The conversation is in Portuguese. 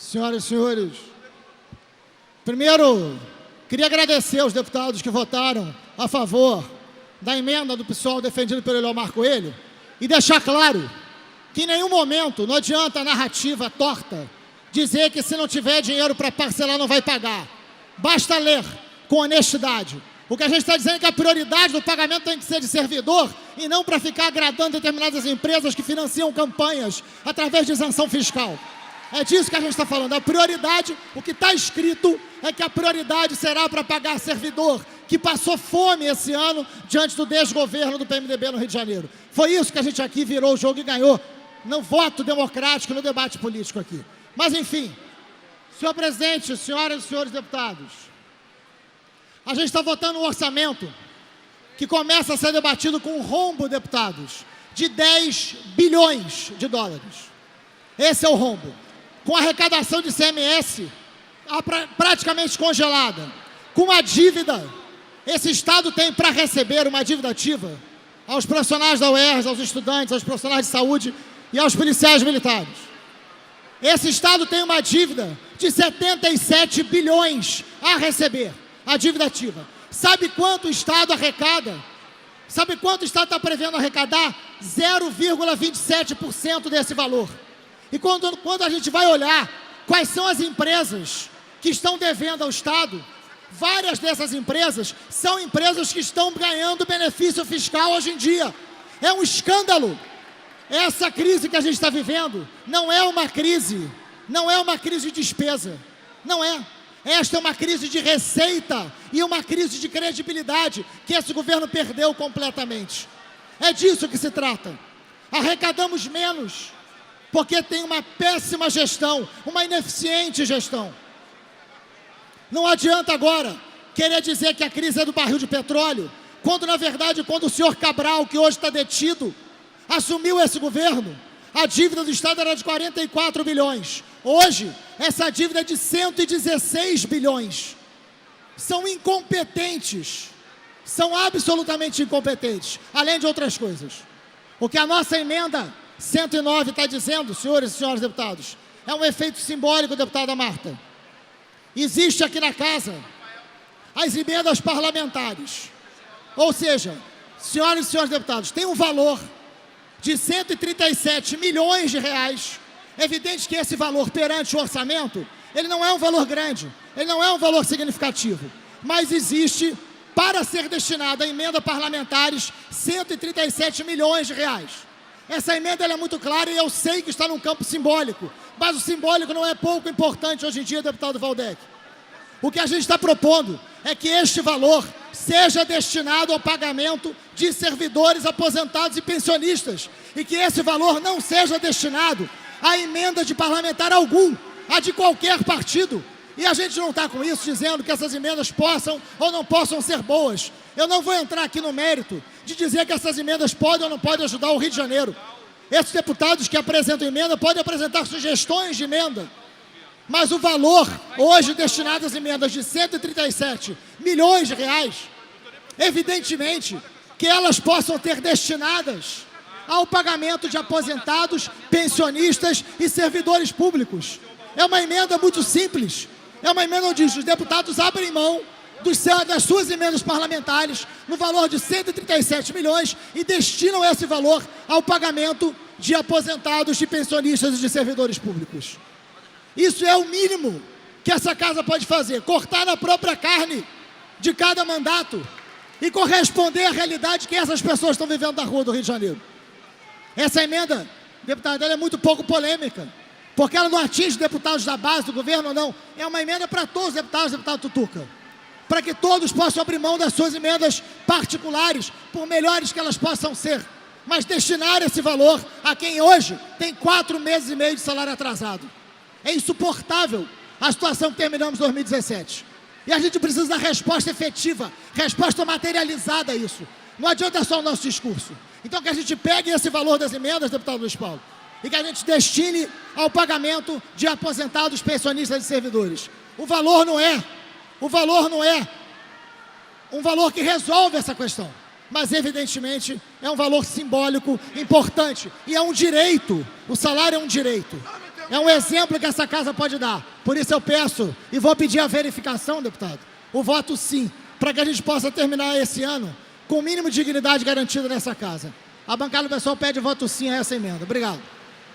Senhoras e senhores, primeiro, queria agradecer aos deputados que votaram a favor da emenda do PSOL defendida pelo Eliomar Coelho e deixar claro que em nenhum momento não adianta a narrativa torta dizer que se não tiver dinheiro para parcelar não vai pagar. Basta ler com honestidade. O que a gente está dizendo é que a prioridade do pagamento tem que ser de servidor e não para ficar agradando determinadas empresas que financiam campanhas através de isenção fiscal. É disso que a gente está falando. A prioridade, o que está escrito é que a prioridade será para pagar servidor que passou fome esse ano diante do desgoverno do PMDB no Rio de Janeiro. Foi isso que a gente aqui virou o jogo e ganhou no voto democrático, no debate político aqui. Mas, enfim, senhor presidente, senhoras e senhores deputados, a gente está votando um orçamento que começa a ser debatido com um rombo, deputados, de 10 bilhões de dólares. Esse é o rombo. Com a arrecadação de ICMS praticamente congelada, com uma dívida, esse Estado tem para receber uma dívida ativa aos profissionais da UERJ, aos estudantes, aos profissionais de saúde e aos policiais militares. Esse Estado tem uma dívida de 77 bilhões a receber, a dívida ativa. Sabe quanto o Estado arrecada? Sabe quanto o Estado está prevendo arrecadar? 0,27% desse valor. E quando a gente vai olhar quais são as empresas que estão devendo ao Estado, várias dessas empresas são empresas que estão ganhando benefício fiscal hoje em dia. É um escândalo. Essa crise que a gente está vivendo não é uma crise de despesa. Não é. Esta é uma crise de receita e uma crise de credibilidade que esse governo perdeu completamente. É disso que se trata. Arrecadamos menos porque tem uma péssima gestão, uma ineficiente gestão. Não adianta agora querer dizer que a crise é do barril de petróleo, quando na verdade, quando o senhor Cabral, que hoje está detido, assumiu esse governo, a dívida do Estado era de 44 bilhões. Hoje, essa dívida é de 116 bilhões. São incompetentes, são absolutamente incompetentes, além de outras coisas. O que a nossa emenda 109 está dizendo, senhores e senhoras deputados, é um efeito simbólico, deputada Marta. Existe aqui na casa as emendas parlamentares. Ou seja, senhoras e senhores deputados, tem um valor de 137 milhões de reais. É evidente que esse valor perante o orçamento, ele não é um valor grande, ele não é um valor significativo, mas existe, para ser destinado a emenda parlamentares, 137 milhões de reais. Essa emenda ela é muito clara e eu sei que está num campo simbólico, mas o simbólico não é pouco importante hoje em dia, deputado Valdec. O que a gente está propondo é que este valor seja destinado ao pagamento de servidores aposentados e pensionistas e que esse valor não seja destinado a emenda de parlamentar algum, a de qualquer partido. E a gente não está com isso dizendo que essas emendas possam ou não possam ser boas. Eu não vou entrar aqui no mérito de dizer que essas emendas podem ou não podem ajudar o Rio de Janeiro. Esses deputados que apresentam emenda podem apresentar sugestões de emenda. Mas o valor hoje destinado às emendas de 137 milhões de reais, evidentemente que elas possam ter destinadas ao pagamento de aposentados, pensionistas e servidores públicos. É uma emenda muito simples. É uma emenda onde os deputados abrem mão das suas emendas parlamentares no valor de 137 milhões e destinam esse valor ao pagamento de aposentados, de pensionistas e de servidores públicos. Isso é o mínimo que essa casa pode fazer, cortar na própria carne de cada mandato e corresponder à realidade que essas pessoas estão vivendo na rua do Rio de Janeiro. Essa emenda, deputada, ela é muito pouco polêmica, porque ela não atinge deputados da base do governo, não. É uma emenda para todos os deputados, deputado Tutuca, para que todos possam abrir mão das suas emendas particulares, por melhores que elas possam ser, mas destinar esse valor a quem hoje tem 4 meses e meio de salário atrasado. É insuportável a situação que terminamos em 2017. E a gente precisa dar resposta efetiva, resposta materializada a isso. Não adianta só o nosso discurso. Então que a gente pegue esse valor das emendas, deputado Luiz Paulo, e que a gente destine ao pagamento de aposentados, pensionistas e servidores. O valor não é um valor que resolve essa questão, mas evidentemente é um valor simbólico importante e é um direito. O salário é um direito. É um exemplo que essa casa pode dar. Por isso eu peço e vou pedir a verificação, deputado, o voto sim, para que a gente possa terminar esse ano com o mínimo de dignidade garantida nessa casa. A bancada do pessoal pede voto sim a essa emenda. Obrigado.